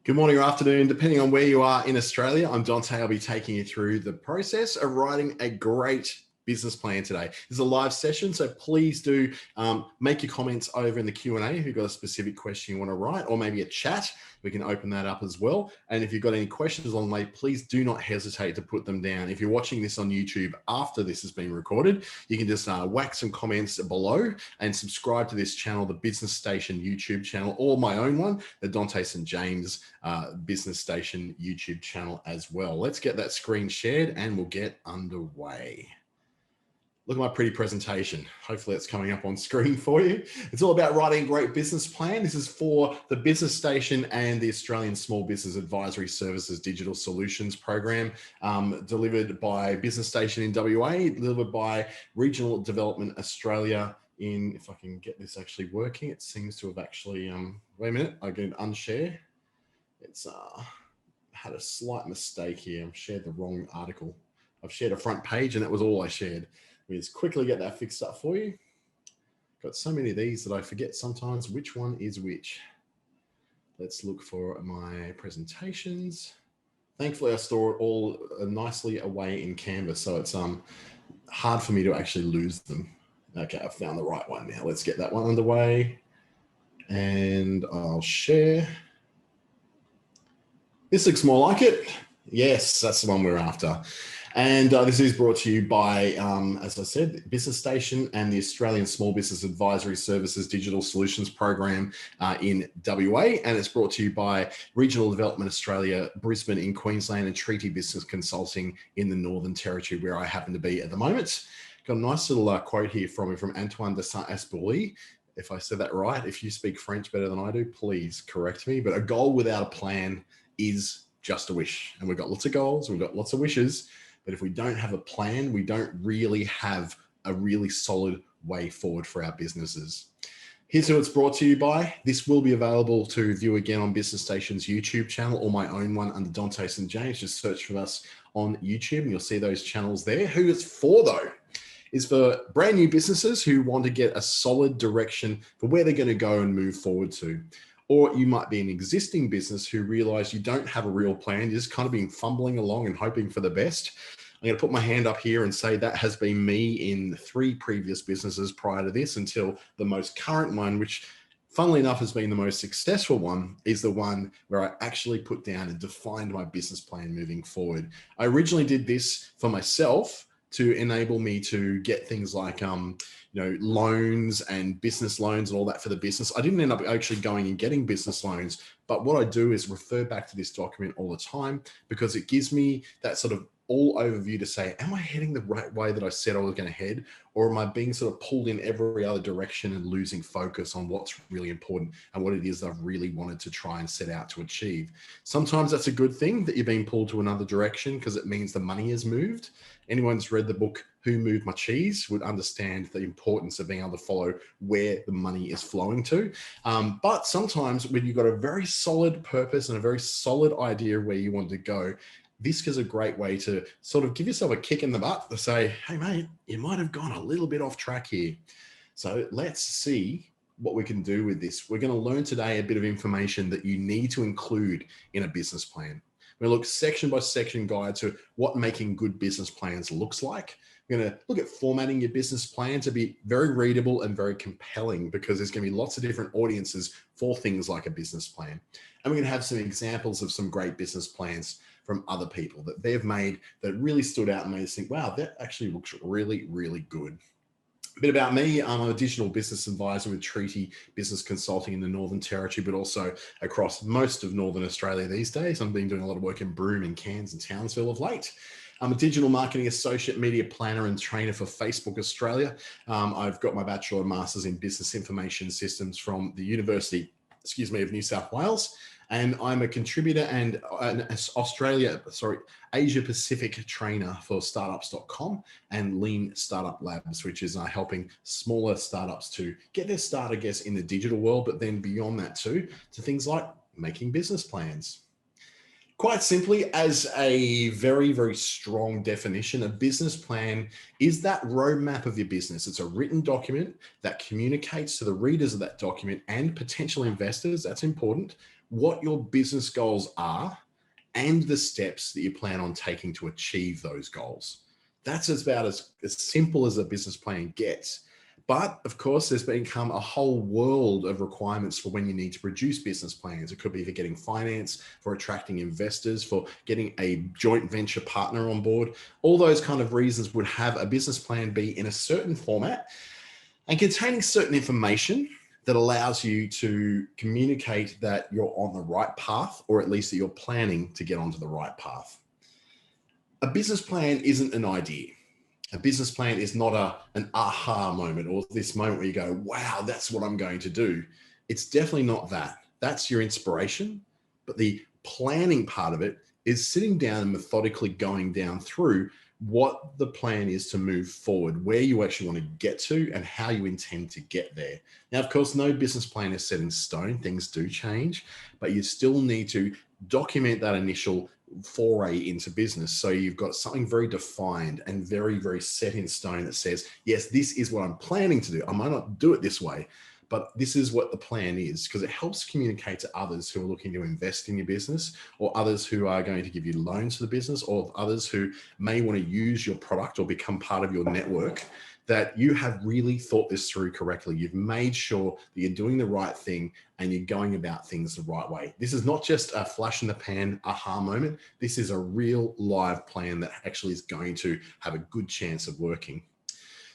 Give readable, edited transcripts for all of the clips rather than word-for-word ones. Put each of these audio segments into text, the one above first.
Good morning or afternoon, depending on where you are in Australia. I'm Dante. I'll be taking you through the process of writing a great business plan today. This is a live session, so please do make your comments over in the Q&A if you've got a specific question you want to write, or maybe a chat. We can open that up as well. And if you've got any questions along the way, please do not hesitate to put them down. If you're watching this on YouTube after this has been recorded, you can just whack some comments below and subscribe to this channel, the Business Station YouTube channel, or my own one, the Dante St James Business Station YouTube channel as well. Let's get that screen shared and we'll get underway. Look at my pretty presentation. Hopefully it's coming up on screen for you. It's all about writing a great business plan. This is for the Business Station and the Australian Small Business Advisory Services Digital Solutions Program, delivered by Business Station in WA, delivered by Regional Development Australia in, if I can get this actually working, it seems to have actually, wait a minute, I can unshare. It's had a slight mistake here. I've shared the wrong article. I've shared a front page and that was all I shared. We just quickly get that fixed up for you. Got so many of these that I forget sometimes which one is which. Let's look for my presentations. Thankfully, I store it all nicely away in Canvas, so it's hard for me to actually lose them. Okay, I've found the right one now. Let's get that one underway. And I'll share. This looks more like it. Yes, that's the one we're after. And this is brought to you by, as I said, Business Station and the Australian Small Business Advisory Services Digital Solutions Program in WA. And it's brought to you by Regional Development Australia, Brisbane in Queensland, and Treaty Business Consulting in the Northern Territory, where I happen to be at the moment. Got a nice little quote here from Antoine de Saint-Exupéry. If I said that right, if you speak French better than I do, please correct me. But a goal without a plan is just a wish. And we've got lots of goals, we've got lots of wishes. But if we don't have a plan, we don't really have a really solid way forward for our businesses. Here's who it's brought to you by. This will be available to view again on Business Station's YouTube channel or my own one under Dante St James. Just search for us on YouTube and you'll see those channels there. Who it's for though is for brand new businesses who want to get a solid direction for where they're going to go and move forward to. Or you might be an existing business who realize you don't have a real plan. You're just kind of been fumbling along and hoping for the best. I'm going to put my hand up here and say that has been me in 3 previous businesses prior to this, until the most current one, which funnily enough has been the most successful one, is the one where I actually put down and defined my business plan moving forward. I originally did this for myself to enable me to get things like loans and business loans and all that for the business. I didn't end up actually going and getting business loans, but what I do is refer back to this document all the time because it gives me that sort of all overview to say, am I heading the right way that I said I was going to head? Or am I being sort of pulled in every other direction and losing focus on what's really important and what it is I've really wanted to try and set out to achieve? Sometimes that's a good thing that you're being pulled to another direction because it means the money has moved. Anyone who's read the book, Who Moved My Cheese, would understand the importance of being able to follow where the money is flowing to. But sometimes when you've got a very solid purpose and a very solid idea of where you want to go, this is a great way to sort of give yourself a kick in the butt to say, hey, mate, you might have gone a little bit off track here. So let's see what we can do with this. We're going to learn today a bit of information that you need to include in a business plan. We're going to look section by section guide to what making good business plans looks like. We're going to look at formatting your business plan to be very readable and very compelling because there's going to be lots of different audiences for things like a business plan. And we're going to have some examples of some great business plans from other people that they've made that really stood out and made us think, wow, that actually looks really, really good. A bit about me, I'm a digital business advisor with Treaty Business Consulting in the Northern Territory, but also across most of Northern Australia these days. I've been doing a lot of work in Broome and Cairns and Townsville of late. I'm a digital marketing associate, media planner and trainer for Facebook Australia. I've got my bachelor and master's in business information systems from the University, of New South Wales. And I'm a contributor and an Asia Pacific trainer for startups.com and Lean Startup Labs, which is helping smaller startups to get their start, I guess, in the digital world, but then beyond that too, to things like making business plans. Quite simply, as a very, very strong definition, a business plan is that roadmap of your business. It's a written document that communicates to the readers of that document and potential investors, that's important, what your business goals are and the steps that you plan on taking to achieve those goals. That's about as simple as a business plan gets. But of course, there's become a whole world of requirements for when you need to produce business plans. It could be for getting finance, for attracting investors, for getting a joint venture partner on board. All those kind of reasons would have a business plan be in a certain format and containing certain information that allows you to communicate that you're on the right path, or at least that you're planning to get onto the right path. A business plan isn't an idea. A business plan is not an aha moment or this moment where you go, wow, that's what I'm going to do. It's definitely not that. That's your inspiration. But the planning part of it is sitting down and methodically going down through what the plan is to move forward, where you actually want to get to and how you intend to get there. Now, of course, no business plan is set in stone. Things do change, but you still need to document that initial foray into business. So you've got something very defined and very, very set in stone that says, yes, this is what I'm planning to do. I might not do it this way, but this is what the plan is, because it helps communicate to others who are looking to invest in your business, or others who are going to give you loans to the business, or others who may want to use your product or become part of your network, that you have really thought this through correctly. You've made sure that you're doing the right thing and you're going about things the right way. This is not just a flash in the pan aha moment. This is a real live plan that actually is going to have a good chance of working.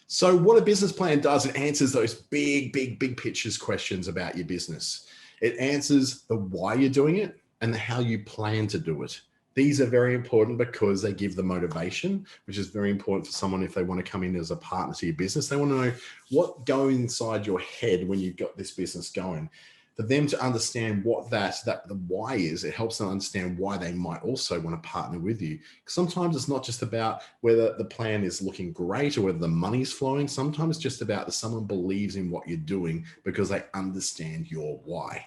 So what a business plan does, it answers those big pictures questions about your business. It answers the why you're doing it and the how you plan to do it. These are very important because they give the motivation, which is very important for someone if they want to come in as a partner to your business. They want to know what goes inside your head when you've got this business going. For them to understand what the why is, it helps them understand why they might also want to partner with you. Sometimes it's not just about whether the plan is looking great or whether the money's flowing. Sometimes it's just about that someone believes in what you're doing because they understand your why.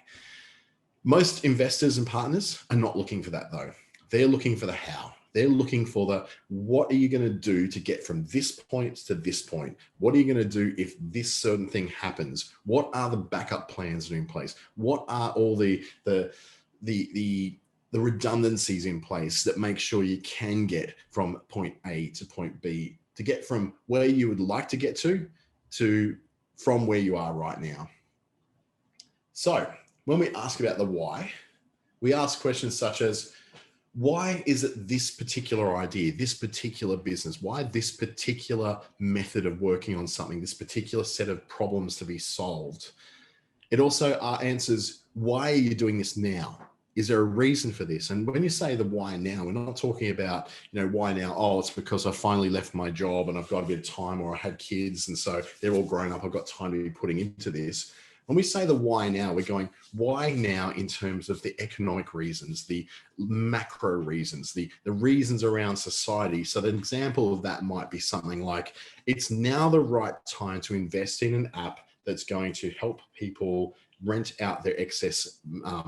Most investors and partners are not looking for that though. They're looking for the how. They're looking for the, what are you going to do to get from this point to this point? What are you going to do if this certain thing happens? What are the backup plans that are in place? What are all the redundancies in place that make sure you can get from point A to point B, to get from where you would like to get to from where you are right now? So when we ask about the why, we ask questions such as, why is it this particular idea, this particular business? Why this particular method of working on something, this particular set of problems to be solved? It also answers, why are you doing this now? Is there a reason for this? And when you say the why now, we're not talking about, why now? Oh, it's because I finally left my job and I've got a bit of time, or I had kids and so they're all grown up. I've got time to be putting into this. When we say the why now, we're going, why now in terms of the economic reasons, the macro reasons, the reasons around society. So the example of that might be something like, it's now the right time to invest in an app that's going to help people rent out their excess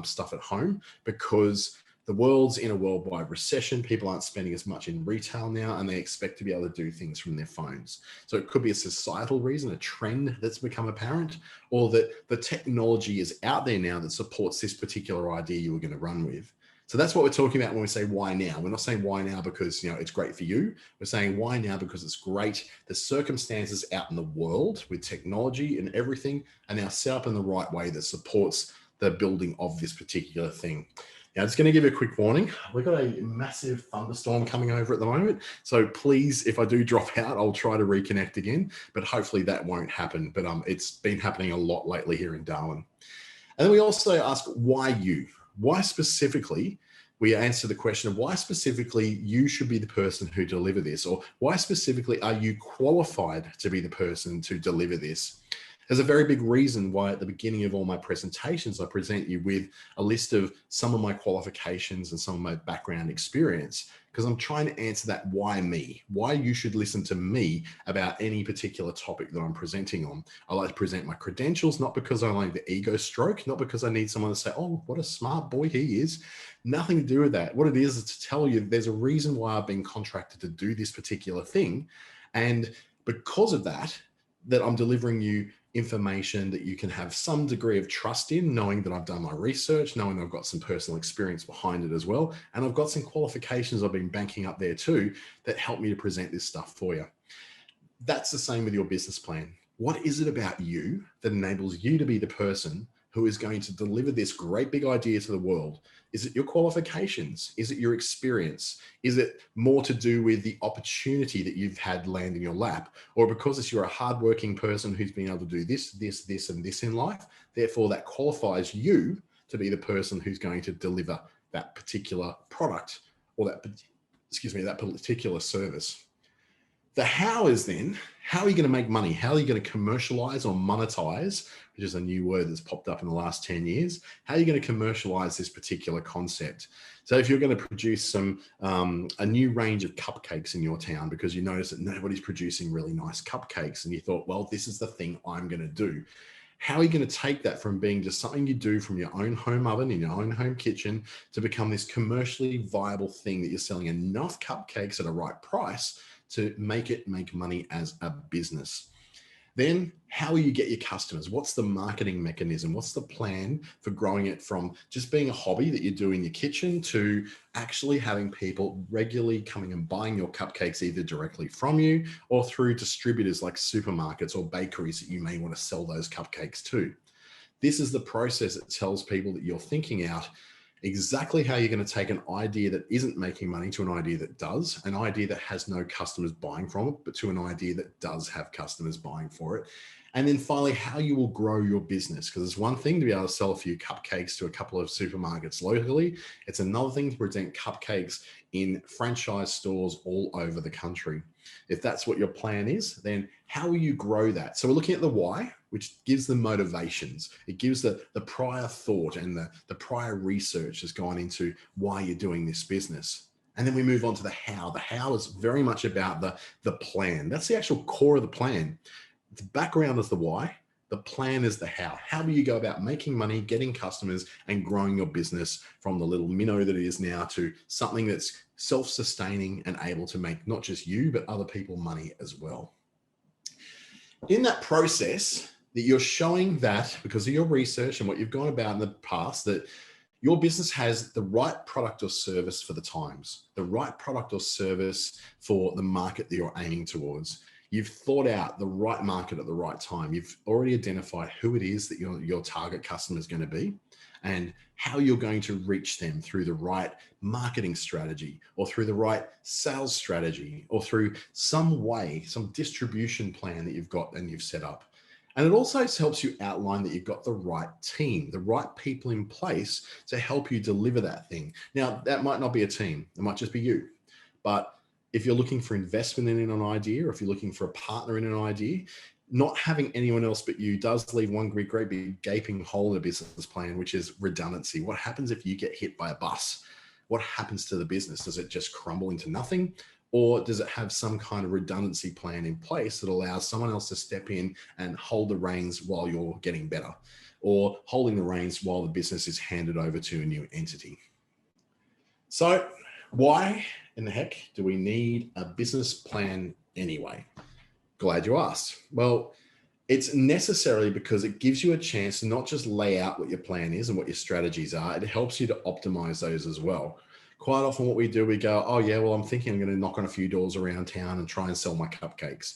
stuff at home, because the world's in a worldwide recession. People aren't spending as much in retail now, and they expect to be able to do things from their phones. So it could be a societal reason, a trend that's become apparent, or that the technology is out there now that supports this particular idea you were going to run with. So that's what we're talking about when we say why now. We're not saying why now because it's great for you. We're saying why now because it's great. The circumstances out in the world with technology and everything are now set up in the right way that supports the building of this particular thing. Now, just going to give you a quick warning. We've got a massive thunderstorm coming over at the moment. So please, if I do drop out, I'll try to reconnect again, but hopefully that won't happen. But it's been happening a lot lately here in Darwin. And then we also ask, why you? Why specifically? We answer the question of why specifically you should be the person who deliver this, or why specifically are you qualified to be the person to deliver this? There's a very big reason why at the beginning of all my presentations, I present you with a list of some of my qualifications and some of my background experience, because I'm trying to answer that why me, why you should listen to me about any particular topic that I'm presenting on. I like to present my credentials, not because I like the ego stroke, not because I need someone to say, oh, what a smart boy he is. Nothing to do with that. What it is to tell you there's a reason why I've been contracted to do this particular thing. And because of that, I'm delivering you information that you can have some degree of trust in, knowing that I've done my research, knowing I've got some personal experience behind it as well. And I've got some qualifications I've been banking up there too that help me to present this stuff for you. That's the same with your business plan. What is it about you that enables you to be the person who is going to deliver this great big idea to the world? Is it your qualifications? Is it your experience? Is it more to do with the opportunity that you've had land in your lap? Or because you're a hardworking person who's been able to do this, and this in life, therefore that qualifies you to be the person who's going to deliver that particular product or that particular service. The how is then, how are you going to make money? How are you going to commercialize or monetize, which is a new word that's popped up in the last 10 years? How are you going to commercialize this particular concept? So if you're going to produce a new range of cupcakes in your town because you notice that nobody's producing really nice cupcakes and you thought, well, this is the thing I'm going to do. How are you going to take that from being just something you do from your own home oven in your own home kitchen to become this commercially viable thing that you're selling enough cupcakes at a right price to make money as a business? Then how will you get your customers? What's the marketing mechanism? What's the plan for growing it from just being a hobby that you do in your kitchen to actually having people regularly coming and buying your cupcakes either directly from you or through distributors like supermarkets or bakeries that you may want to sell those cupcakes to? This is the process that tells people that you're thinking out exactly how you're going to take an idea that isn't making money to an idea that does, an idea that has no customers buying from it, but to an idea that does have customers buying for it. And then finally, how you will grow your business. Because it's one thing to be able to sell a few cupcakes to a couple of supermarkets locally. It's another thing to present cupcakes in franchise stores all over the country. If that's what your plan is, then how will you grow that? So we're looking at the why, which gives the motivations. It gives the prior thought and the prior research has gone into why you're doing this business. And then we move on to the how. The how is very much about the plan. That's the actual core of the plan. The background is the why. The plan is the how. How do you go about making money, getting customers, and growing your business from the little minnow that it is now to something that's self-sustaining and able to make not just you, but other people money as well. In that process, that you're showing that because of your research and what you've gone about in the past, that your business has the right product or service for the times, the right product or service for the market that you're aiming towards. You've thought out the right market at the right time. You've already identified who it is that your target customer is going to be and how you're going to reach them through the right marketing strategy or through the right sales strategy or through some way, some distribution plan that you've got and you've set up. And it also helps you outline that you've got the right team, the right people in place to help you deliver that thing. Now, that might not be a team. It might just be you. But if you're looking for investment in an idea, or if you're looking for a partner in an idea, not having anyone else but you does leave one great big gaping hole in a business plan, which is redundancy. What happens if you get hit by a bus? What happens to the business? Does it just crumble into nothing? Or does it have some kind of redundancy plan in place that allows someone else to step in and hold the reins while you're getting better, or holding the reins while the business is handed over to a new entity? So why in the heck do we need a business plan anyway? Glad you asked. Well, it's necessarily because it gives you a chance to not just lay out what your plan is and what your strategies are, it helps you to optimize those as well. Quite often what we do, we go, oh yeah, well, I'm thinking I'm going to knock on a few doors around town and try and sell my cupcakes.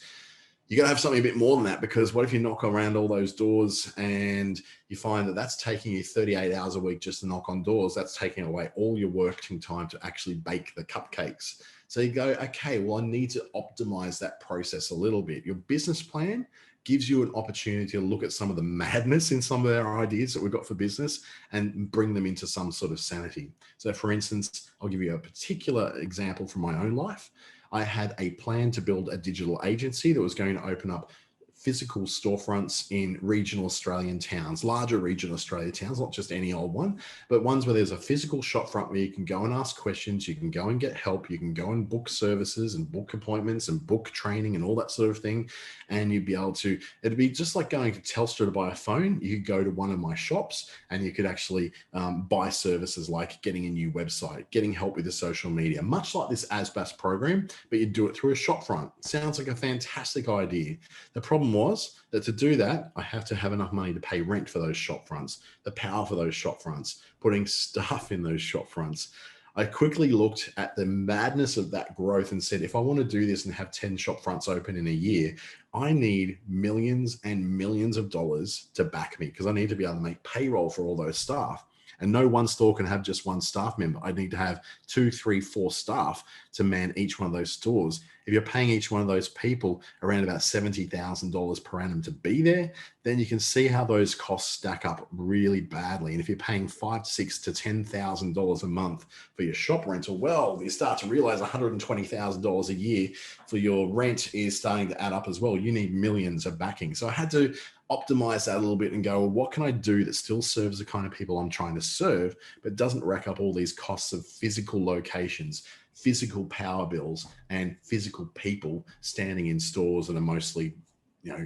You got to have something a bit more than that, because what if you knock around all those doors and you find that that's taking you 38 hours a week just to knock on doors? That's taking away all your working time to actually bake the cupcakes. So you go, okay, well, I need to optimize that process a little bit. Your business plan gives you an opportunity to look at some of the madness in some of our ideas that we've got for business and bring them into some sort of sanity. So for instance, I'll give you a particular example from my own life. I had a plan to build a digital agency that was going to open up physical storefronts in regional Australian towns, larger regional Australian towns, not just any old one, but ones where there's a physical shop front where you can go and ask questions, you can go and get help, you can go and book services and book appointments and book training and all that sort of thing. And you'd be able to, it'd be just like going to Telstra to buy a phone. You could go to one of my shops and you could actually buy services like getting a new website, getting help with the social media, much like this ASBAS program, but you'd do it through a shop front. Sounds like a fantastic idea. The problem problem was that to do that, I have to have enough money to pay rent for those shop fronts, the power for those shop fronts, putting staff in those shop fronts. I quickly looked at the madness of that growth and said, if I want to do this and have 10 shop fronts open in a year, I need millions and millions of dollars to back me, because I need to be able to make payroll for all those staff. And no one store can have just one staff member. I need to have 2, 3, 4 staff to man each one of those stores. If you're paying each one of those people around about $70,000 per annum to be there, then you can see how those costs stack up really badly. And if you're paying $5,000 to $10,000 a month for your shop rental, well, you start to realize $120,000 a year for your rent is starting to add up as well. You need millions of backing. So I had to optimize that a little bit and go, well, what can I do that still serves the kind of people I'm trying to serve, but doesn't rack up all these costs of physical locations, physical power bills, and physical people standing in stores that are mostly,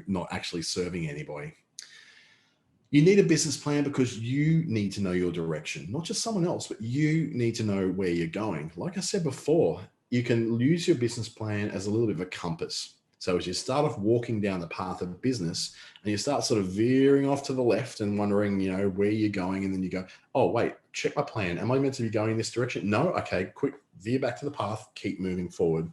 not actually serving anybody. You need a business plan because you need to know your direction, not just someone else, but you need to know where you're going. Like I said before, you can use your business plan as a little bit of a compass. So as you start off walking down the path of business and you start sort of veering off to the left and wondering, where you're going, and then you go, oh, wait, check my plan. Am I meant to be going this direction? No. Okay, quick, veer back to the path, keep moving forward.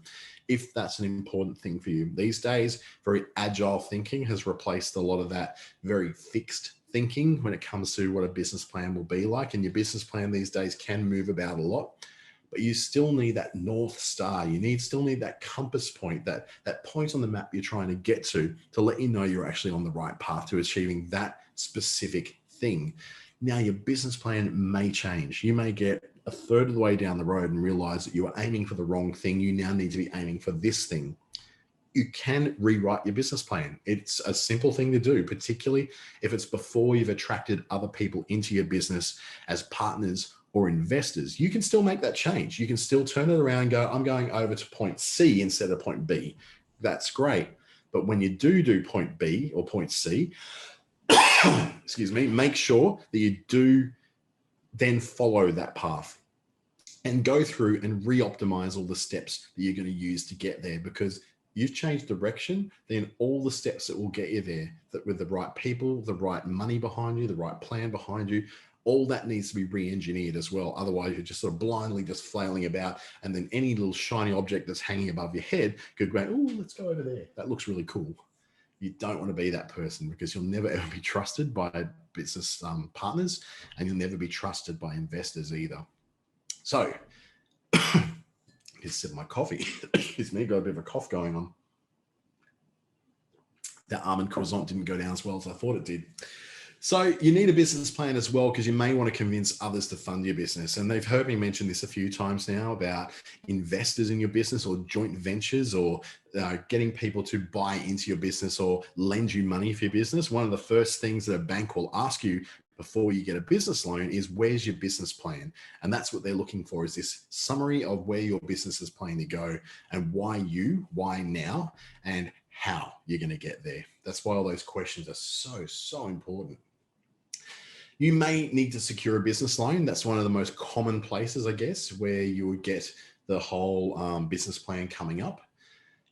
If that's an important thing for you. These days, very agile thinking has replaced a lot of that very fixed thinking when it comes to what a business plan will be like. And your business plan these days can move about a lot, but you still need that North Star. You still need that compass point, that point on the map you're trying to get to let you know you're actually on the right path to achieving that specific thing. Now, your business plan may change. You may get a third of the way down the road and realize that you are aiming for the wrong thing. You now need to be aiming for this thing. You can rewrite your business plan. It's a simple thing to do, particularly if it's before you've attracted other people into your business as partners or investors. You can still make that change. You can still turn it around and go, I'm going over to point C instead of point B. That's great. But when you do point B or point C, excuse me, make sure that you do then follow that path and go through and re-optimize all the steps that you're going to use to get there, because you've changed direction, then all the steps that will get you there, that with the right people, the right money behind you, the right plan behind you, all that needs to be re-engineered as well. Otherwise, you're just sort of blindly just flailing about, and then any little shiny object that's hanging above your head could go, oh, let's go over there. That looks really cool. You don't want to be that person, because you'll never ever be trusted by business partners, and you'll never be trusted by investors either. So, just sip my coffee. Excuse me, got a bit of a cough going on. That almond croissant didn't go down as well as I thought it did. So you need a business plan as well, because you may want to convince others to fund your business. And they've heard me mention this a few times now about investors in your business, or joint ventures, or getting people to buy into your business or lend you money for your business. One of the first things that a bank will ask you before you get a business loan is, where's your business plan? And that's what they're looking for, is this summary of where your business is planning to go, and why now, and how you're going to get there. That's why all those questions are so important. You may need to secure a business loan. That's one of the most common places, I guess, where you would get the whole business plan coming up.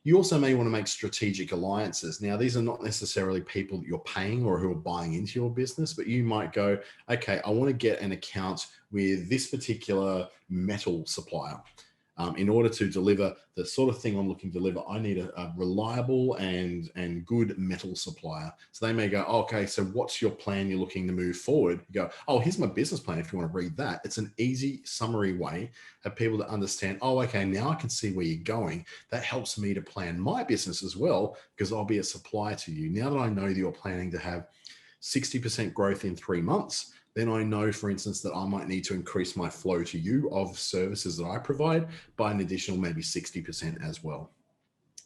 You also may want to make strategic alliances. Now, these are not necessarily people that you're paying or who are buying into your business, but you might go, okay, I want to get an account with this particular metal supplier. In order to deliver the sort of thing I'm looking to deliver, I need a reliable and good metal supplier. So they may go, oh, okay, so what's your plan you're looking to move forward? You go, oh, here's my business plan if you want to read that. It's an easy summary way of people to understand, oh, okay, now I can see where you're going. That helps me to plan my business as well, because I'll be a supplier to you. Now that I know that you're planning to have 60% growth in 3 months, then I know, for instance, that I might need to increase my flow to you of services that I provide by an additional maybe 60% as well.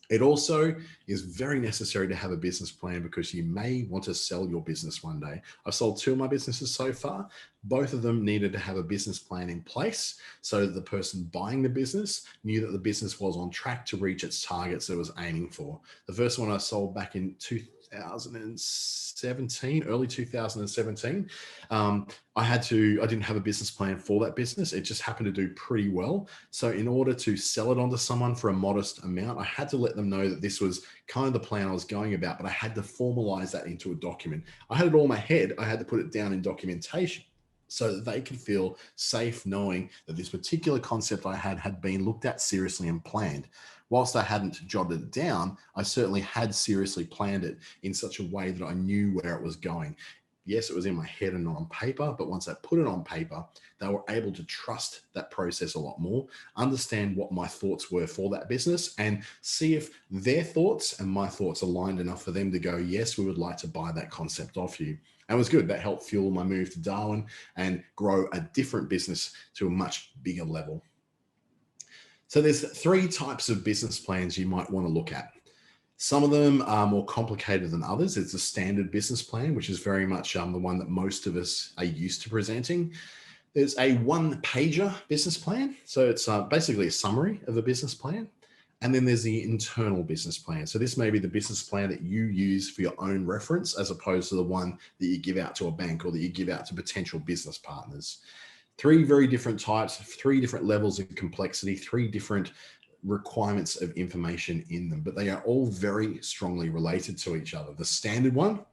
It also is very necessary to have a business plan, because you may want to sell your business one day. I've sold 2 of my businesses so far. Both of them needed to have a business plan in place so that the person buying the business knew that the business was on track to reach its targets that it was aiming for. The first one I sold back in 2017, early 2017. I didn't have a business plan for that business. It just happened to do pretty well. So in order to sell it onto someone for a modest amount, I had to let them know that this was kind of the plan I was going about, but I had to formalize that into a document. I had it all in my head. I had to put it down in documentation so that they could feel safe knowing that this particular concept I had been looked at seriously and planned. Whilst I hadn't jotted it down, I certainly had seriously planned it in such a way that I knew where it was going. Yes, it was in my head and not on paper, but once I put it on paper, they were able to trust that process a lot more, understand what my thoughts were for that business, and see if their thoughts and my thoughts aligned enough for them to go, yes, we would like to buy that concept off you. And it was good. That helped fuel my move to Darwin and grow a different business to a much bigger level. So there's 3 types of business plans you might want to look at. Some of them are more complicated than others. It's a standard business plan, which is very much the one that most of us are used to presenting. There's a 1-pager business plan. So it's basically a summary of a business plan. And then there's the internal business plan. So this may be the business plan that you use for your own reference, as opposed to the one that you give out to a bank or that you give out to potential business partners. 3 very different types, 3 different levels of complexity, 3 different requirements of information in them, but they are all very strongly related to each other. The standard one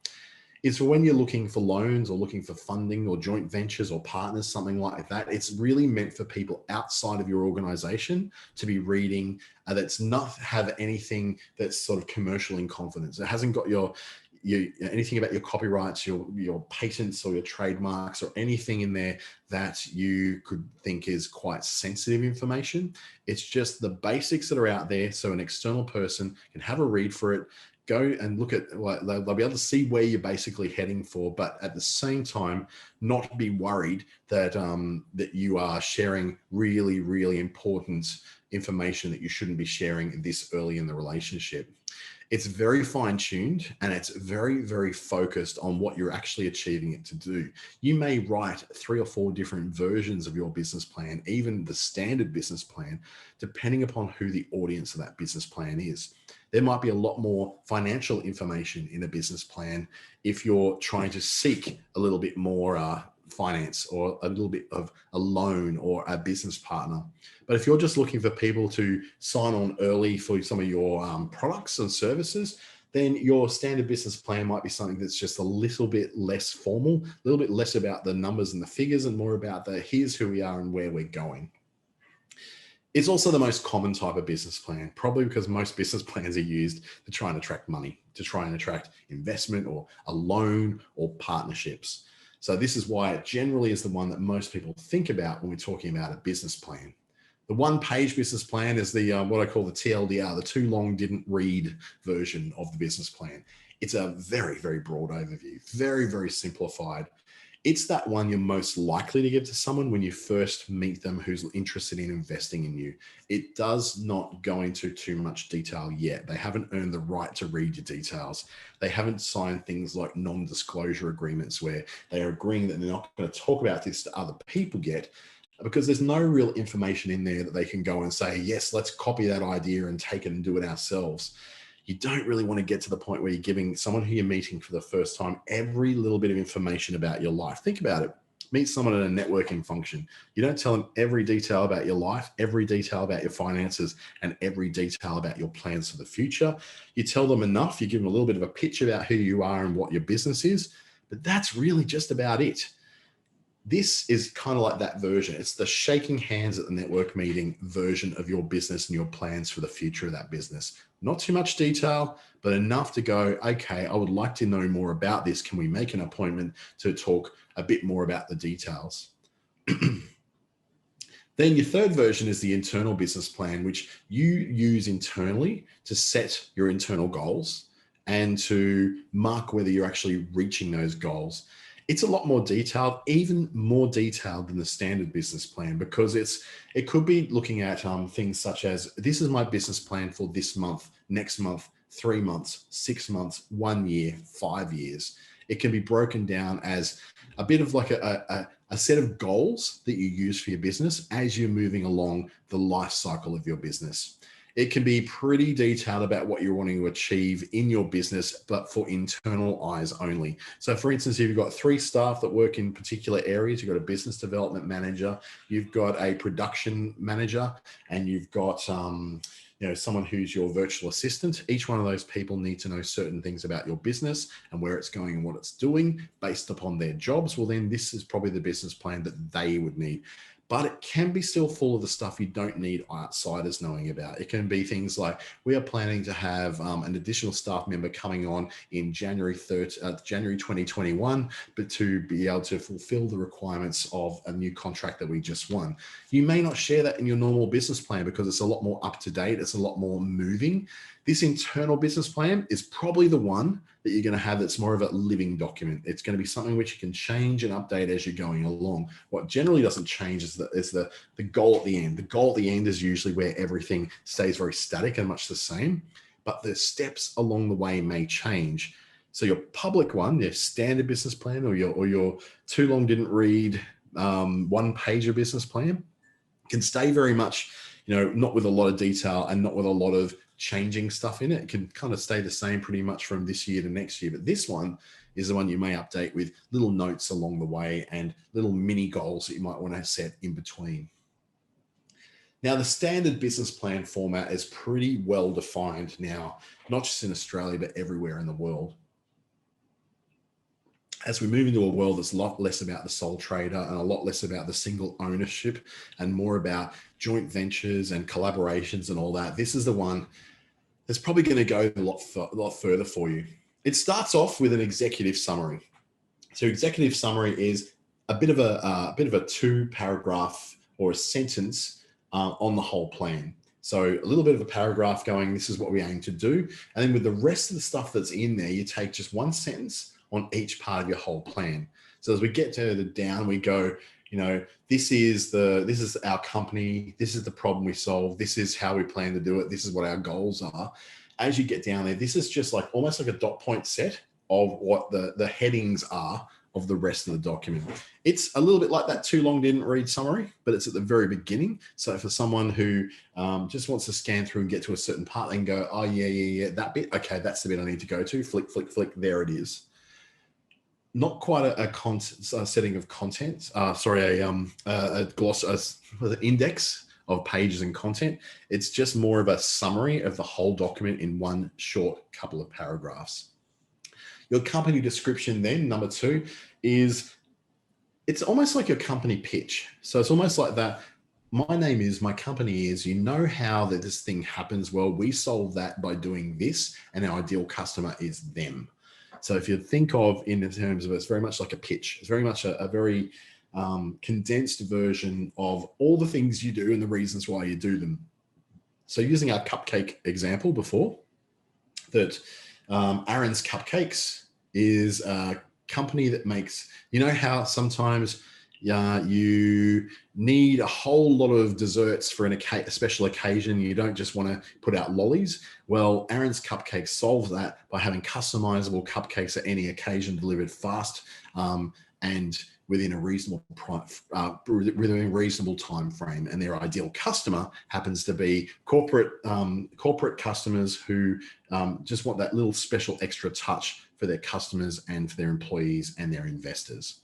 is for when you're looking for loans or looking for funding or joint ventures or partners, something like that. It's really meant for people outside of your organization to be reading, that's not have anything that's sort of commercial in confidence. It hasn't got anything about your copyrights, your patents or your trademarks or anything in there that you could think is quite sensitive information. It's just the basics that are out there, so an external person can have a read for it, go and look at, they'll be able to see where you're basically heading for, but at the same time, not be worried that that you are sharing really, really important information that you shouldn't be sharing this early in the relationship. It's very fine-tuned and it's very, very focused on what you're actually achieving it to do. You may write 3 or 4 different versions of your business plan, even the standard business plan, depending upon who the audience of that business plan is. There might be a lot more financial information in a business plan if you're trying to seek a little bit more finance or a little bit of a loan or a business partner. But if you're just looking for people to sign on early for some of your products and services, then your standard business plan might be something that's just a little bit less formal, a little bit less about the numbers and the figures and more about the here's who we are and where we're going. It's also the most common type of business plan, probably because most business plans are used to try and attract money, to try and attract investment or a loan or partnerships. So this is why it generally is the one that most people think about when we're talking about a business plan. The 1-page business plan is the what I call the TLDR, the too long didn't read version of the business plan. It's a very, very broad overview, very, very simplified. It's that one you're most likely to give to someone when you first meet them who's interested in investing in you. It does not go into too much detail yet. They haven't earned the right to read your details. They haven't signed things like non-disclosure agreements where they are agreeing that they're not going to talk about this to other people yet, because there's no real information in there that they can go and say, yes, let's copy that idea and take it and do it ourselves. You don't really want to get to the point where you're giving someone who you're meeting for the first time every little bit of information about your life. Think about it. Meet someone at a networking function. You don't tell them every detail about your life, every detail about your finances, and every detail about your plans for the future. You tell them enough. You give them a little bit of a pitch about who you are and what your business is, but that's really just about it. This is kind of like that version. It's the shaking hands at the network meeting version of your business and your plans for the future of that business. Not too much detail, but enough to go, okay, I would like to know more about this. Can we make an appointment to talk a bit more about the details? Then your third version is the internal business plan, which you use internally to set your internal goals and to mark whether you're actually reaching those goals. It's a lot more detailed, even more detailed than the standard business plan, because it could be looking at things such as, this is my business plan for this month, next month, 3 months, 6 months, 1 year, 5 years. It can be broken down as a bit of like a set of goals that you use for your business as you're moving along the life cycle of your business. It can be pretty detailed about what you're wanting to achieve in your business, but for internal eyes only. So for instance, if you've got 3 staff that work in particular areas, you've got a business development manager, you've got a production manager, and you've got someone who's your virtual assistant. Each one of those people need to know certain things about your business and where it's going and what it's doing based upon their jobs. Well, then this is probably the business plan that they would need. But it can be still full of the stuff you don't need outsiders knowing about. It can be things like, we are planning to have an additional staff member coming on in January 2021, but to be able to fulfill the requirements of a new contract that we just won. You may not share that in your normal business plan because it's a lot more up to date. It's a lot more moving. This internal business plan is probably the one that you're going to have that's more of a living document. It's going to be something which you can change and update as you're going along. What generally doesn't change is the goal at the end. The goal at the end is usually where everything stays very static and much the same, but the steps along the way may change. So your public one, your standard business plan, or your too long didn't read one pager business plan, can stay very much, not with a lot of detail and not with a lot of changing stuff in it. It can kind of stay the same pretty much from this year to next year. But this one is the one you may update with little notes along the way and little mini goals that you might want to set in between. Now, the standard business plan format is pretty well defined now, not just in Australia, but everywhere in the world. As we move into a world that's a lot less about the sole trader and a lot less about the single ownership and more about joint ventures and collaborations and all that, this is the one that's probably going to go a lot further for you. It starts off with an executive summary. So executive summary is a bit of a 2-paragraph or a sentence on the whole plan. So a little bit of a paragraph going, this is what we aim to do. And then with the rest of the stuff that's in there, you take just one sentence on each part of your whole plan. So as we get to the down, we go, this is our company, this is the problem we solve, this is how we plan to do it, this is what our goals are. As you get down there, this is just like almost like a dot point set of what the headings are of the rest of the document. It's a little bit like that too long didn't read summary, but it's at the very beginning. So for someone who just wants to scan through and get to a certain part and go, oh yeah, that bit, okay, that's the bit I need to go to, flick, there it is. Not quite a setting of content, a gloss, an index of pages and content. It's just more of a summary of the whole document in one short couple of paragraphs. Your company description then, number 2, is it's almost like your company pitch. So it's almost like that. My name is, my company is, how that this thing happens. Well, we solve that by doing this, and our ideal customer is them. So if you think of in terms of, it's very much like a pitch. It's very much a very condensed version of all the things you do and the reasons why you do them. So using our cupcake example before, that Aaron's Cupcakes is a company that makes, how sometimes you need a whole lot of desserts for a special occasion. You don't just want to put out lollies. Well, Aaron's Cupcakes solves that by having customizable cupcakes at any occasion delivered fast and within a reasonable time frame. And their ideal customer happens to be corporate customers who just want that little special extra touch for their customers and for their employees and their investors.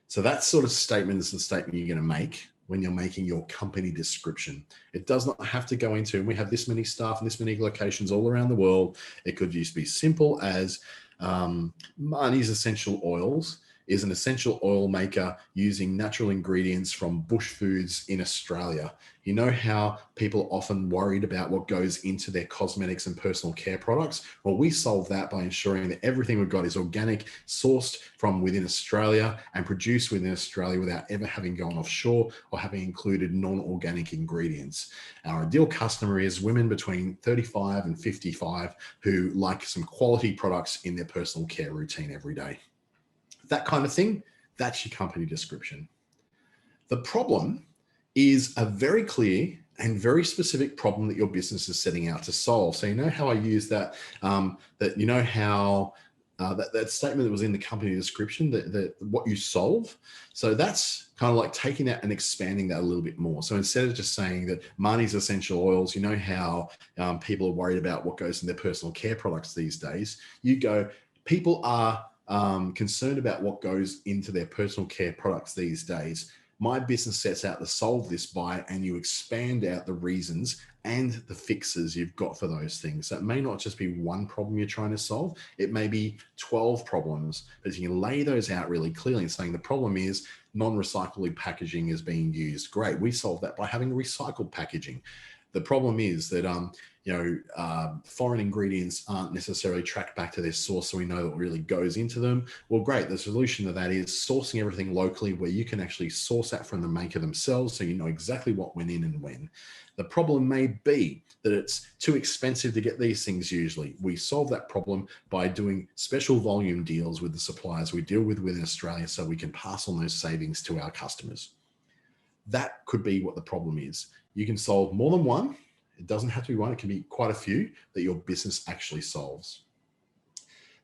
So that sort of statement is the statement you're going to make when you're making your company description. It does not have to go into, we have this many staff and this many locations all around the world. It could just be simple as Marnie's Essential Oils is an essential oil maker using natural ingredients from bush foods in Australia. You know how people are often worried about what goes into their cosmetics and personal care products? Well, we solve that by ensuring that everything we've got is organic, sourced from within Australia and produced within Australia without ever having gone offshore or having included non-organic ingredients. Our ideal customer is women between 35 and 55 who like some quality products in their personal care routine every day. That kind of thing, that's your company description. The problem is a very clear and very specific problem that your business is setting out to solve. So how I use that, how that statement that was in the company description, that what you solve. So that's kind of like taking that and expanding that a little bit more. So instead of just saying that Marnie's essential oils, you know how people are worried about what goes in their personal care products these days. You go, people are concerned about what goes into their personal care products these days. My business sets out to solve this by, and you expand out the reasons and the fixes you've got for those things. So it may not just be one problem you're trying to solve. It may be 12 problems, but you can lay those out really clearly and saying the problem is non-recyclable packaging is being used. Great. We solve that by having recycled packaging. The problem is that, foreign ingredients aren't necessarily tracked back to their source, so we know what really goes into them. Well, great. The solution to that is sourcing everything locally, where you can actually source that from the maker themselves, so you know exactly what went in and when. The problem may be that it's too expensive to get these things usually. We solve that problem by doing special volume deals with the suppliers we deal with within Australia, so we can pass on those savings to our customers. That could be what the problem is. You can solve more than one. It doesn't have to be one. It can be quite a few that your business actually solves.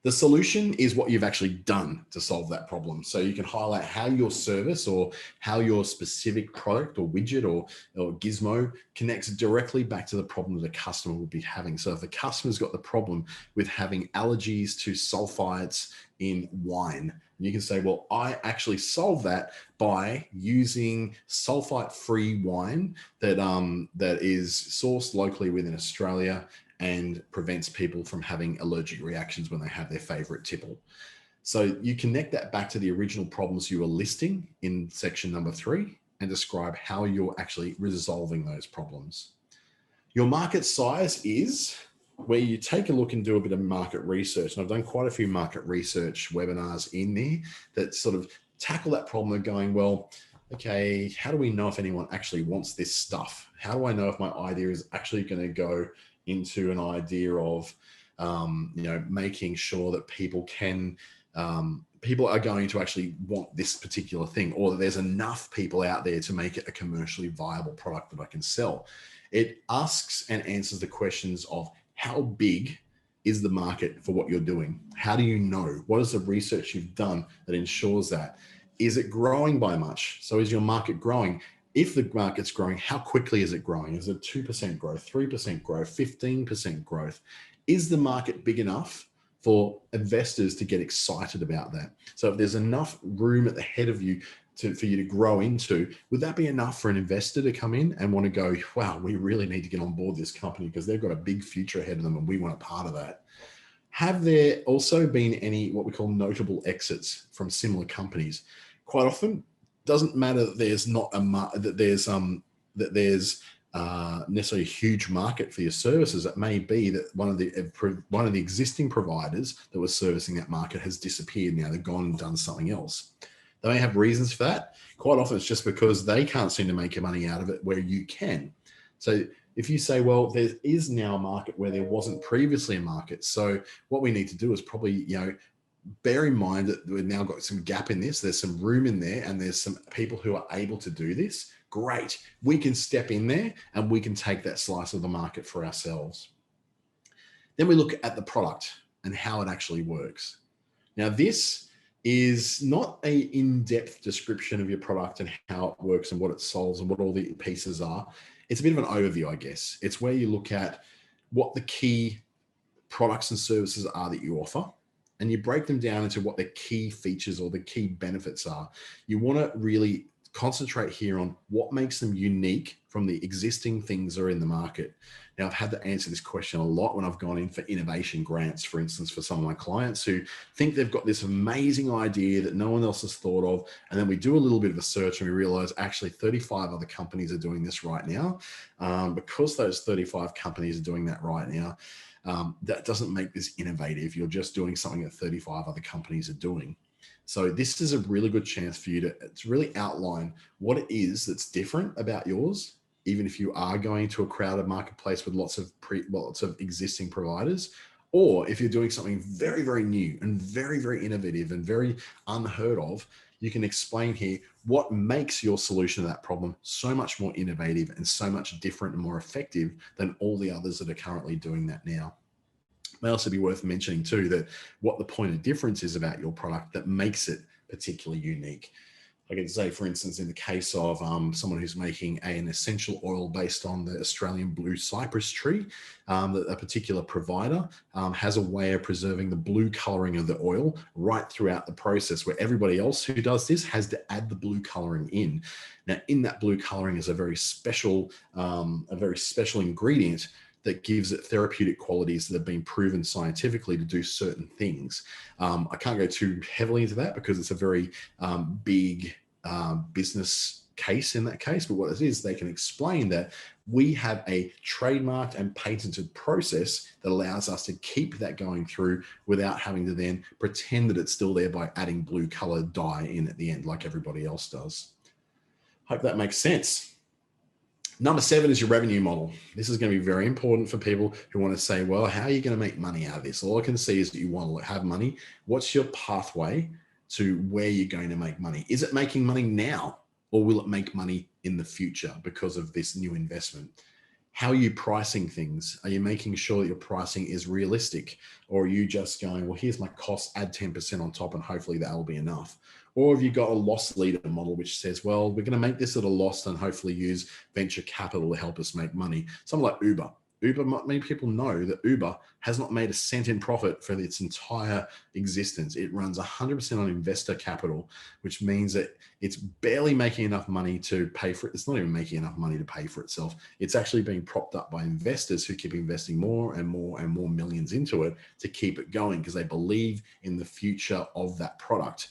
The solution is what you've actually done to solve that problem. So you can highlight how your service or how your specific product or widget or gizmo connects directly back to the problem that a customer will be having. So if the customer's got the problem with having allergies to sulfites in wine, you can say, well, I actually solve that by using sulfite-free wine that is sourced locally within Australia and prevents people from having allergic reactions when they have their favorite tipple. So you connect that back to the original problems you were listing in section number 3 and describe how you're actually resolving those problems. Your market size is where you take a look and do a bit of market research. And I've done quite a few market research webinars in there that sort of tackle that problem of going, well, okay, how do we know if anyone actually wants this stuff? How do I know if my idea is actually going to go into an idea of, making sure that people are going to actually want this particular thing, or that there's enough people out there to make it a commercially viable product that I can sell? It asks and answers the questions of how big is the market for what you're doing? How do you know? What is the research you've done that ensures that? Is it growing by much? So is your market growing? If the market's growing, how quickly is it growing? Is it 2% growth, 3% growth, 15% growth? Is the market big enough for investors to get excited about that? So if there's enough room at the head of you for you to grow into, would that be enough for an investor to come in and want to go, wow, we really need to get on board this company because they've got a big future ahead of them and we want a part of that? Have there also been any what we call notable exits from similar companies? Quite often, doesn't matter that there's not necessarily a huge market for your services. It may be that one of the existing providers that was servicing that market has disappeared. Now they've gone and done something else. They may have reasons for that. Quite often it's just because they can't seem to make money out of it where you can. So if you say, well, there is now a market where there wasn't previously a market. So what we need to do is probably, bear in mind that we've now got some gap in this. There's some room in there and there's some people who are able to do this. Great. We can step in there and we can take that slice of the market for ourselves. Then we look at the product and how it actually works. Now, this is not a in-depth description of your product and how it works and what it solves and what all the pieces are. It's a bit of an overview, I guess. It's where you look at what the key products and services are that you offer, and you break them down into what the key features or the key benefits are. You want to really concentrate here on what makes them unique from the existing things that are in the market. Now, I've had to answer this question a lot when I've gone in for innovation grants, for instance, for some of my clients who think they've got this amazing idea that no one else has thought of. And then we do a little bit of a search and we realize actually 35 other companies are doing this right now. Because those 35 companies are doing that right now, that doesn't make this innovative. You're just doing something that 35 other companies are doing. So this is a really good chance for you to really outline what it is that's different about yours, even if you are going to a crowded marketplace with lots of existing providers, or if you're doing something very, very new and very, very innovative and very unheard of. You can explain here what makes your solution to that problem so much more innovative and so much different and more effective than all the others that are currently doing that now. May also be worth mentioning too that what the point of difference is about your product that makes it particularly unique. I can say, for instance, in the case of someone who's making an essential oil based on the Australian blue cypress tree, that a particular provider has a way of preserving the blue coloring of the oil right throughout the process, where everybody else who does this has to add the blue coloring in. Now, in that blue coloring is a very special ingredient that gives it therapeutic qualities that have been proven scientifically to do certain things. I can't go too heavily into that because it's a very big business case in that case, but what it is, they can explain that we have a trademarked and patented process that allows us to keep that going through without having to then pretend that it's still there by adding blue colored dye in at the end like everybody else does. Hope that makes sense. Number 7 is your revenue model. This is going to be very important for people who want to say, well, how are you going to make money out of this? All I can see is that you want to have money. What's your pathway to where you're going to make money? Is it making money now, or will it make money in the future because of this new investment? How are you pricing things? Are you making sure that your pricing is realistic? Or are you just going, well, here's my cost, add 10% on top and hopefully that will be enough? Or have you got a loss leader model, which says, well, we're going to make this at a loss and hopefully use venture capital to help us make money? Something like Uber. Many people know that Uber has not made a cent in profit for its entire existence. It runs 100% on investor capital, which means that it's barely making enough money to pay for it. It's not even making enough money to pay for itself. It's actually being propped up by investors who keep investing more and more and more millions into it to keep it going because they believe in the future of that product.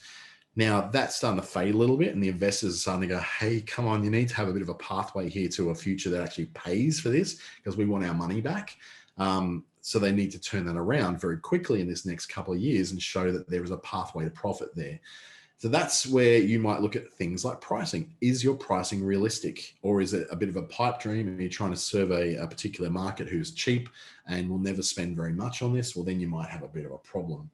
Now that's starting to fade a little bit and the investors are starting to go, hey, come on, you need to have a bit of a pathway here to a future that actually pays for this because we want our money back. So they need to turn that around very quickly in this next couple of years and show that there is a pathway to profit there. So that's where you might look at things like pricing. Is your pricing realistic, or is it a bit of a pipe dream and you're trying to survey a particular market who's cheap and will never spend very much on this? Well, then you might have a bit of a problem.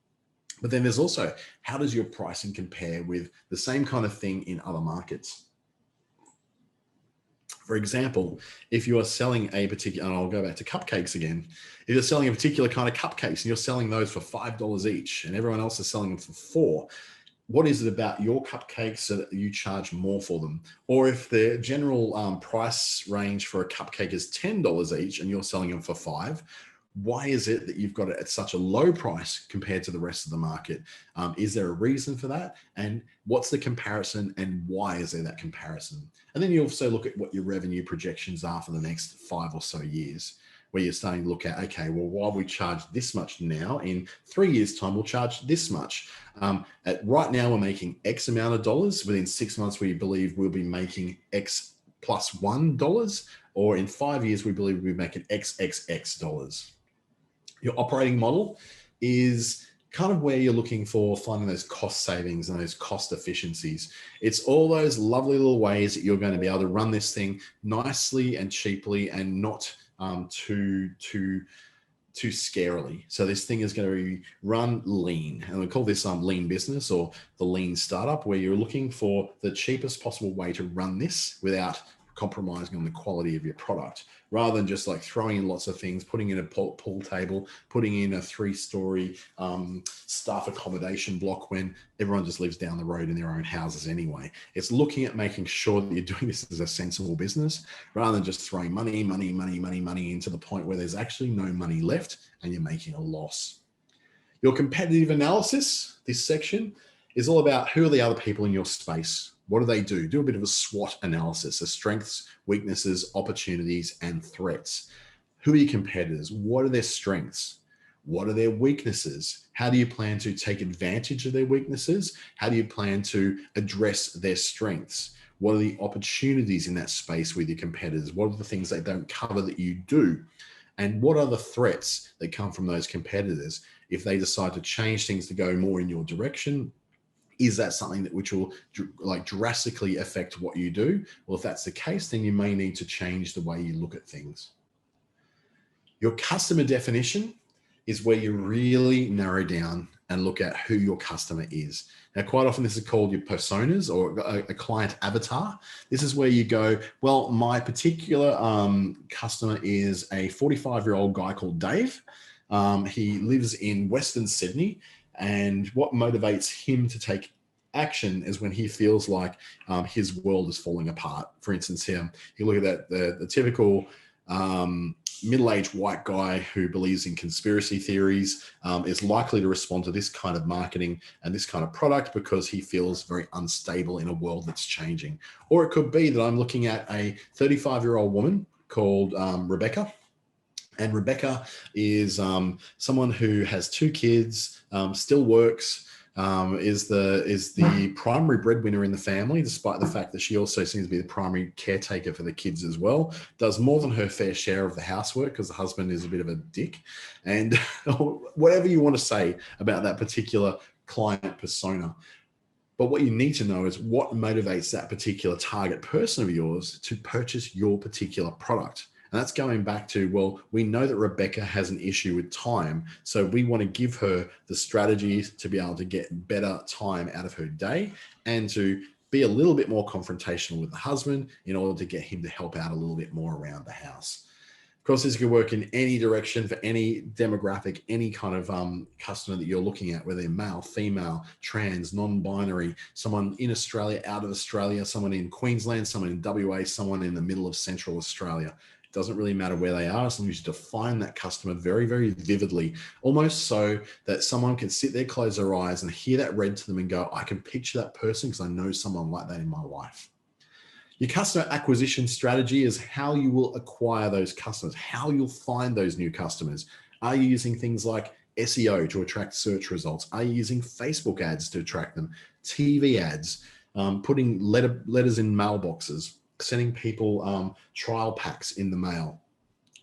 But then there's also, how does your pricing compare with the same kind of thing in other markets? For example, if you are selling a particular, and I'll go back to cupcakes again, if you're selling a particular kind of cupcakes and you're selling those for $5 each and everyone else is selling them for $4, what is it about your cupcakes so that you charge more for them? Or if the general price range for a cupcake is $10 each and you're selling them for $5, why is it that you've got it at such a low price compared to the rest of the market? Is there a reason for that? And what's the comparison and why is there that comparison? And then you also look at what your revenue projections are for the next 5 or so years, where you're starting to look at, okay, well, while we charge this much now, in 3 years' time, we'll charge this much. Right now, we're making X amount of dollars. Within 6 months, we believe we'll be making X plus $1, or in 5 years, we believe we'll be making XXX dollars. Your operating model is kind of where you're looking for finding those cost savings and those cost efficiencies. It's all those lovely little ways that you're going to be able to run this thing nicely and cheaply and not too scarily. So this thing is going to be run lean, and we call this lean business or the lean startup, where you're looking for the cheapest possible way to run this without compromising on the quality of your product, rather than just like throwing in lots of things, putting in a pool table, putting in a 3-story staff accommodation block when everyone just lives down the road in their own houses anyway. It's looking at making sure that you're doing this as a sensible business, rather than just throwing money into the point where there's actually no money left and you're making a loss. Your competitive analysis, this section, is all about who are the other people in your space. What do they do? Do a bit of a SWOT analysis of strengths, weaknesses, opportunities, and threats. Who are your competitors? What are their strengths? What are their weaknesses? How do you plan to take advantage of their weaknesses? How do you plan to address their strengths? What are the opportunities in that space with your competitors? What are the things they don't cover that you do? And what are the threats that come from those competitors? If they decide to change things to go more in your direction, is that something that which will like drastically affect what you do? Well, if that's the case, then you may need to change the way you look at things. Your customer definition is where you really narrow down and look at who your customer is. Now, quite often this is called your personas or a client avatar. This is where you go, well, my particular customer is a 45-year-old guy called Dave. He lives in Western Sydney, and what motivates him to take action is when he feels like his world is falling apart. For instance, here you look at that the typical middle-aged white guy who believes in conspiracy theories is likely to respond to this kind of marketing and this kind of product because he feels very unstable in a world that's changing. Or it could be that I'm looking at a 35-year-old woman called Rebecca. And Rebecca is someone who has 2 kids, still works, is the primary breadwinner in the family, despite the fact that she also seems to be the primary caretaker for the kids as well. Does more than her fair share of the housework because the husband is a bit of a dick. And whatever you want to say about that particular client persona. But what you need to know is what motivates that particular target person of yours to purchase your particular product. And that's going back to, well, we know that Rebecca has an issue with time. So we want to give her the strategies to be able to get better time out of her day and to be a little bit more confrontational with the husband in order to get him to help out a little bit more around the house. Of course, this could work in any direction for any demographic, any kind of customer that you're looking at, whether they're male, female, trans, non-binary, someone in Australia, out of Australia, someone in Queensland, someone in WA, someone in the middle of Central Australia. Doesn't really matter where they are, as long as you define that customer very, very vividly, almost so that someone can sit there, close their eyes and hear that read to them and go, I can picture that person because I know someone like that in my life. Your customer acquisition strategy is how you will acquire those customers, how you'll find those new customers. Are you using things like SEO to attract search results? Are you using Facebook ads to attract them? TV ads, putting letters in mailboxes, sending people trial packs in the mail.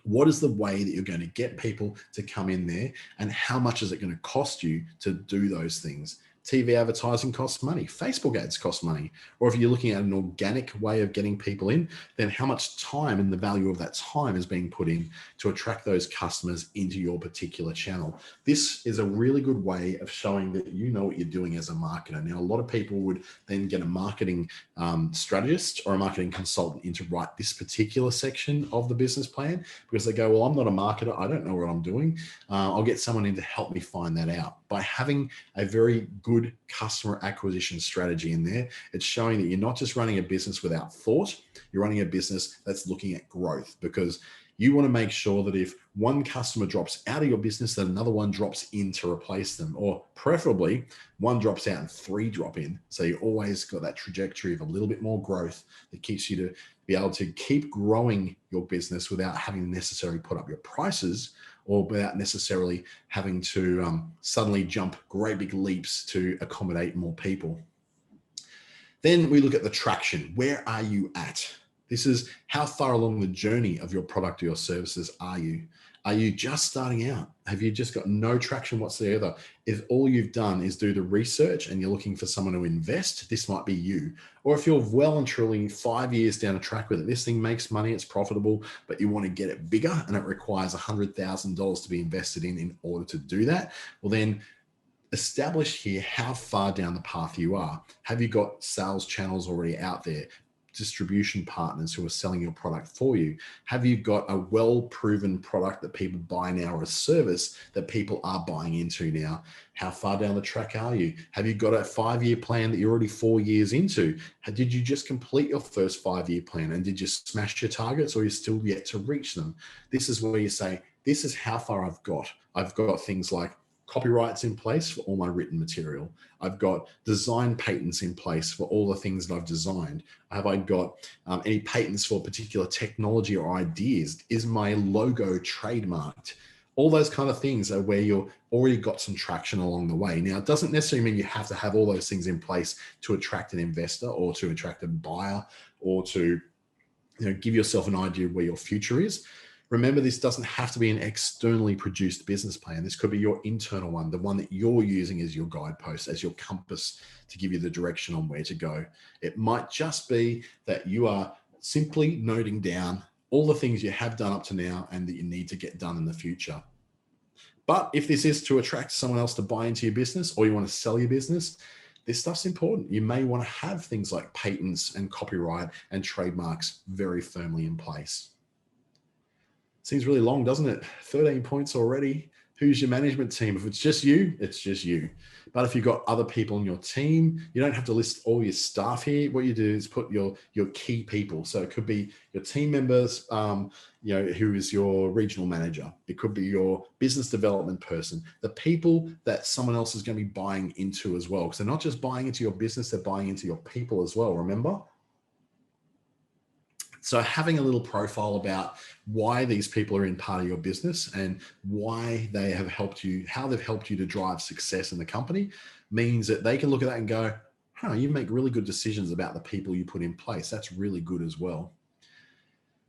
What is the way that you're going to get people to come in there, and how much is it going to cost you to do those things? TV advertising costs money. Facebook ads cost money. Or if you're looking at an organic way of getting people in, then how much time and the value of that time is being put in to attract those customers into your particular channel. This is a really good way of showing that you know what you're doing as a marketer. Now, a lot of people would then get a marketing strategist or a marketing consultant in to write this particular section of the business plan because they go, well, I'm not a marketer. I don't know what I'm doing. I'll get someone in to help me find that out. By having a very good customer acquisition strategy in there, it's showing that you're not just running a business without thought, you're running a business that's looking at growth, because you want to make sure that if one customer drops out of your business, that another one drops in to replace them, or preferably one drops out and 3 drop in. So you always got that trajectory of a little bit more growth that keeps you to be able to keep growing your business without having to necessarily put up your prices, or without necessarily having to suddenly jump great big leaps to accommodate more people. Then we look at the traction. Where are you at? This is how far along the journey of your product or your services are you? Are you just starting out? Have you just got no traction whatsoever? If all you've done is do the research and you're looking for someone to invest, this might be you. Or if you're well and truly 5 years down a track with it, this thing makes money, it's profitable, but you want to get it bigger and it requires $100,000 to be invested in order to do that, well then establish here how far down the path you are. Have you got sales channels already out there? Distribution partners who are selling your product for you? Have you got a well-proven product that people buy now, or a service that people are buying into now? How far down the track are you? Have you got a 5-year plan that you're already 4 years into? Did you just complete your first 5-year plan, and did you smash your targets, or are you still yet to reach them? This is where you say, this is how far I've got. I've got things like copyrights in place for all my written material. I've got design patents in place for all the things that I've designed. Have I got any patents for particular technology or ideas? Is my logo trademarked? All those kind of things are where you've already got some traction along the way. Now, it doesn't necessarily mean you have to have all those things in place to attract an investor or to attract a buyer or to give yourself an idea of where your future is. Remember, this doesn't have to be an externally produced business plan. This could be your internal one, the one that you're using as your guidepost, as your compass to give you the direction on where to go. It might just be that you are simply noting down all the things you have done up to now and that you need to get done in the future. But if this is to attract someone else to buy into your business, or you want to sell your business, this stuff's important. You may want to have things like patents and copyright and trademarks very firmly in place. Seems really long, doesn't it? 13 points already. Who's your management team? If it's just you, it's just you. But if you've got other people on your team, you don't have to list all your staff here. What you do is put your key people. So it could be your team members, who is your regional manager. It could be your business development person, the people that someone else is going to be buying into as well. Because they're not just buying into your business, they're buying into your people as well, remember? So having a little profile about why these people are in part of your business and why they have helped you, how they've helped you to drive success in the company, means that they can look at that and go, you make really good decisions about the people you put in place. That's really good as well.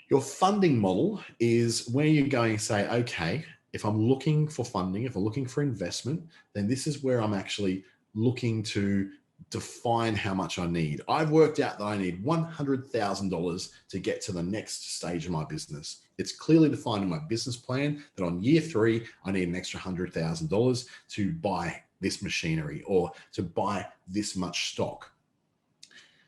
Your funding model is where you're going to say, okay, if I'm looking for funding, if I'm looking for investment, then this is where I'm actually looking to define how much I need. I've worked out that I need $100,000 to get to the next stage of my business. It's clearly defined in my business plan that on year 3, I need an extra $100,000 to buy this machinery or to buy this much stock.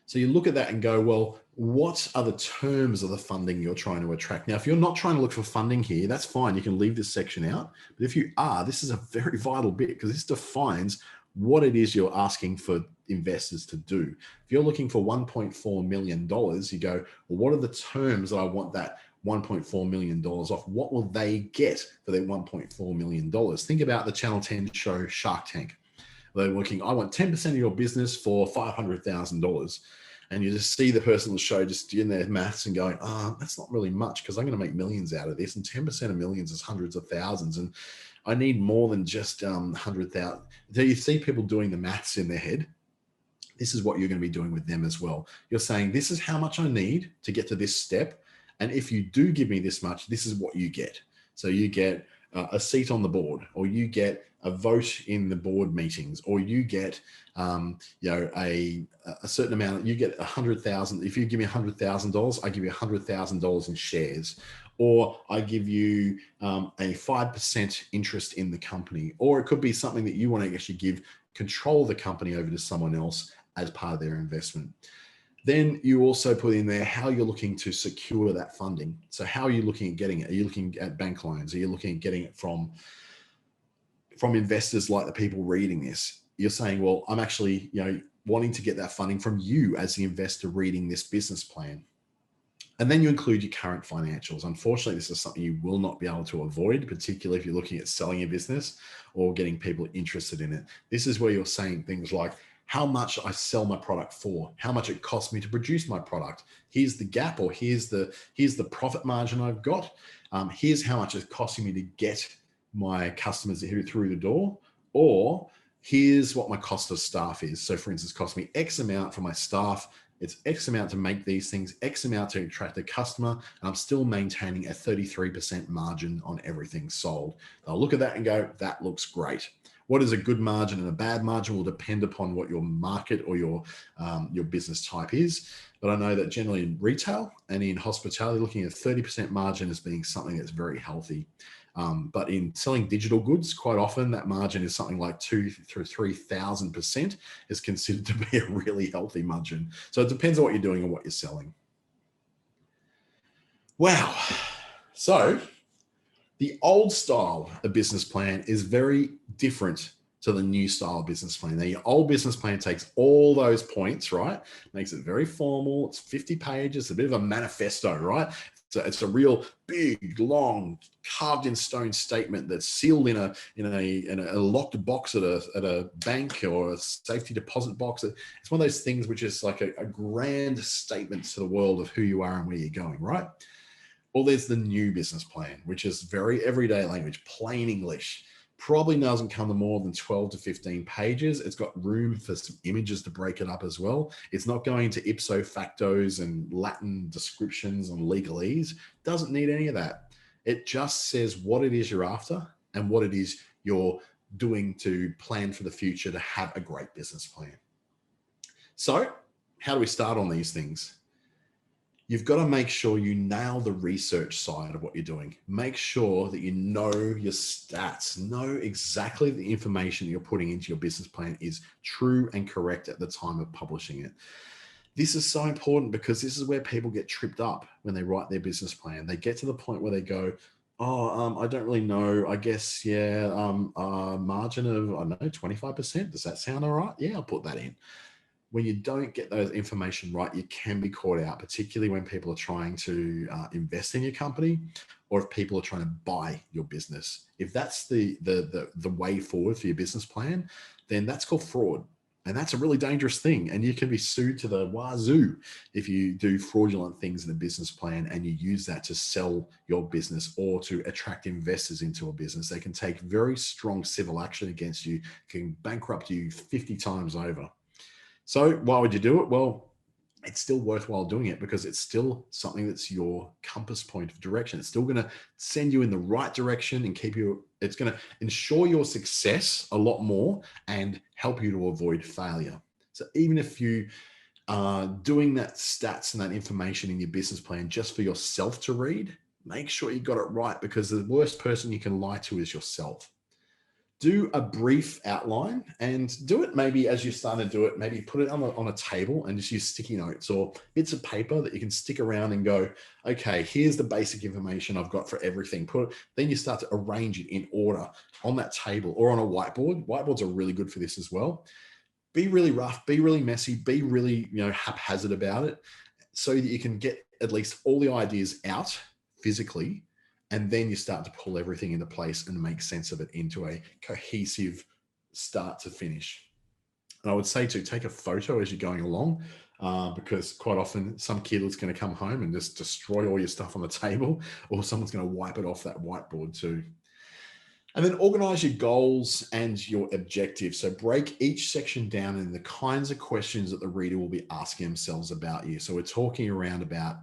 So you look at that and go, well, what are the terms of the funding you're trying to attract? Now, if you're not trying to look for funding here, that's fine. You can leave this section out. But if you are, this is a very vital bit because this defines what it is you're asking for investors to do. If you're looking for $1.4 million, you go, well, what are the terms that I want that $1.4 million off? What will they get for their $1.4 million? Think about the Channel 10 show Shark Tank. They're looking, I want 10% of your business for $500,000. And you just see the person on the show just doing their maths and going, that's not really much because I'm going to make millions out of this. And 10% of millions is hundreds of thousands. And I need more than just 100,000. So you see people doing the maths in their head. This is what you're going to be doing with them as well. You're saying, this is how much I need to get to this step. And if you do give me this much, this is what you get. So you get a seat on the board, or you get a vote in the board meetings, or you get, a certain amount. You get 100,000. If you give me $100,000, I give you $100,000 in shares, or I give you a 5% interest in the company, or it could be something that you want to actually give control of the company over to someone else as part of their investment. Then you also put in there how you're looking to secure that funding. So how are you looking at getting it? Are you looking at bank loans? Are you looking at getting it from investors like the people reading this? You're saying, well, I'm actually, wanting to get that funding from you as the investor reading this business plan. And then you include your current financials. Unfortunately, this is something you will not be able to avoid, particularly if you're looking at selling your business or getting people interested in it. This is where you're saying things like, how much I sell my product for, how much it costs me to produce my product. Here's the gap, or here's the profit margin I've got. Here's how much it's costing me to get my customers through the door, or here's what my cost of staff is. So for instance, it costs me X amount for my staff. It's X amount to make these things, X amount to attract a customer, and I'm still maintaining a 33% margin on everything sold. I'll look at that and go, that looks great. What is a good margin and a bad margin will depend upon what your market or your business type is. But I know that generally in retail and in hospitality, looking at 30% margin as being something that's very healthy. But in selling digital goods, quite often that margin is something like 2,000 to 3,000% is considered to be a really healthy margin. So it depends on what you're doing and what you're selling. Wow. So the old style of business plan is very different to the new style business plan. Now, your old business plan takes all those points, right? Makes it very formal. It's 50 pages, a bit of a manifesto, right? So it's a real big, long, carved in stone statement that's sealed in a locked box at a bank or a safety deposit box. It's one of those things which is like a grand statement to the world of who you are and where you're going, right? Well, there's the new business plan, which is very everyday language, plain English. Probably doesn't come to more than 12 to 15 pages. It's got room for some images to break it up as well. It's not going to ipso factos and Latin descriptions and legalese. Doesn't need any of that. It just says what it is you're after and what it is you're doing to plan for the future to have a great business plan. So how do we start on these things? You've got to make sure you nail the research side of what you're doing. Make sure that you know your stats, know exactly the information you're putting into your business plan is true and correct at the time of publishing it. This is so important because this is where people get tripped up when they write their business plan. They get to the point where they go, Oh, I don't really know. I guess, yeah, margin of, I don't know, 25%. Does that sound all right? Yeah, I'll put that in. When you don't get those information right, you can be caught out, particularly when people are trying to invest in your company, or if people are trying to buy your business. If that's the way forward for your business plan, then that's called fraud. And that's a really dangerous thing. And you can be sued to the wazoo if you do fraudulent things in a business plan and you use that to sell your business or to attract investors into a business. They can take very strong civil action against you, can bankrupt you 50 times over. So why would you do it? Well, it's still worthwhile doing it because it's still something that's your compass point of direction. It's still going to send you in the right direction and keep you, it's going to ensure your success a lot more and help you to avoid failure. So even if you are doing that stats and that information in your business plan just for yourself to read, make sure you got it right, because the worst person you can lie to is yourself. Do a brief outline and do it maybe as you start to do it, maybe put it on a table and just use sticky notes or bits of paper that you can stick around and go, okay, here's the basic information I've got for everything. Then you start to arrange it in order on that table or on a whiteboard. Whiteboards are really good for this as well. Be really rough, be really messy, be really, haphazard about it, so that you can get at least all the ideas out physically, and then you start to pull everything into place and make sense of it into a cohesive start to finish. And I would say to take a photo as you're going along, because quite often some kid is going to come home and just destroy all your stuff on the table, or someone's going to wipe it off that whiteboard too. And then organize your goals and your objectives. So break each section down in the kinds of questions that the reader will be asking themselves about you. So we're talking around about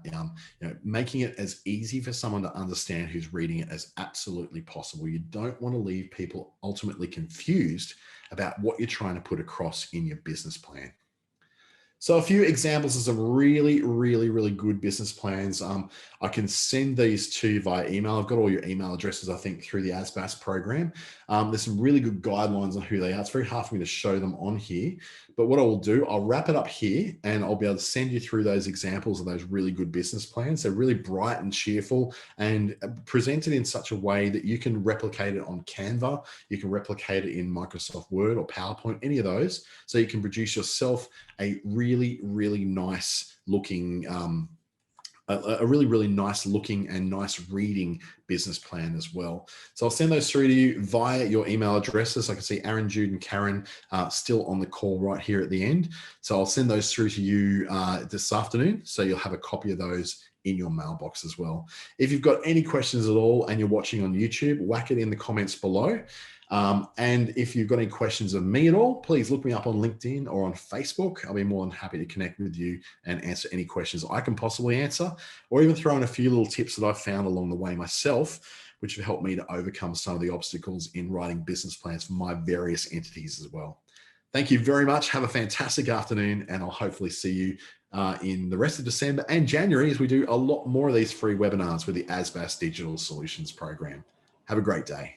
making it as easy for someone to understand who's reading it as absolutely possible. You don't want to leave people ultimately confused about what you're trying to put across in your business plan. So a few examples of some really, really, really good business plans. I can send these to you via email. I've got all your email addresses, I think, through the ASBAS program. There's some really good guidelines on who they are. It's very hard for me to show them on here, but what I will do, I'll wrap it up here and I'll be able to send you through those examples of those really good business plans. They're really bright and cheerful and presented in such a way that you can replicate it on Canva. You can replicate it in Microsoft Word or PowerPoint, any of those. So you can produce yourself a really, really nice looking, a really, really nice looking and nice reading business plan as well. So I'll send those through to you via your email addresses. I can see Aaron, Jude, and Karen still on the call right here at the end. So I'll send those through to you this afternoon. So you'll have a copy of those in your mailbox as well. If you've got any questions at all and you're watching on YouTube, whack it in the comments below. And if you've got any questions of me at all, please look me up on LinkedIn or on Facebook. I'll be more than happy to connect with you and answer any questions I can possibly answer, or even throw in a few little tips that I've found along the way myself, which have helped me to overcome some of the obstacles in writing business plans for my various entities as well. Thank you very much. Have a fantastic afternoon, and I'll hopefully see you in the rest of December and January as we do a lot more of these free webinars with the ASBAS Digital Solutions Program. Have a great day.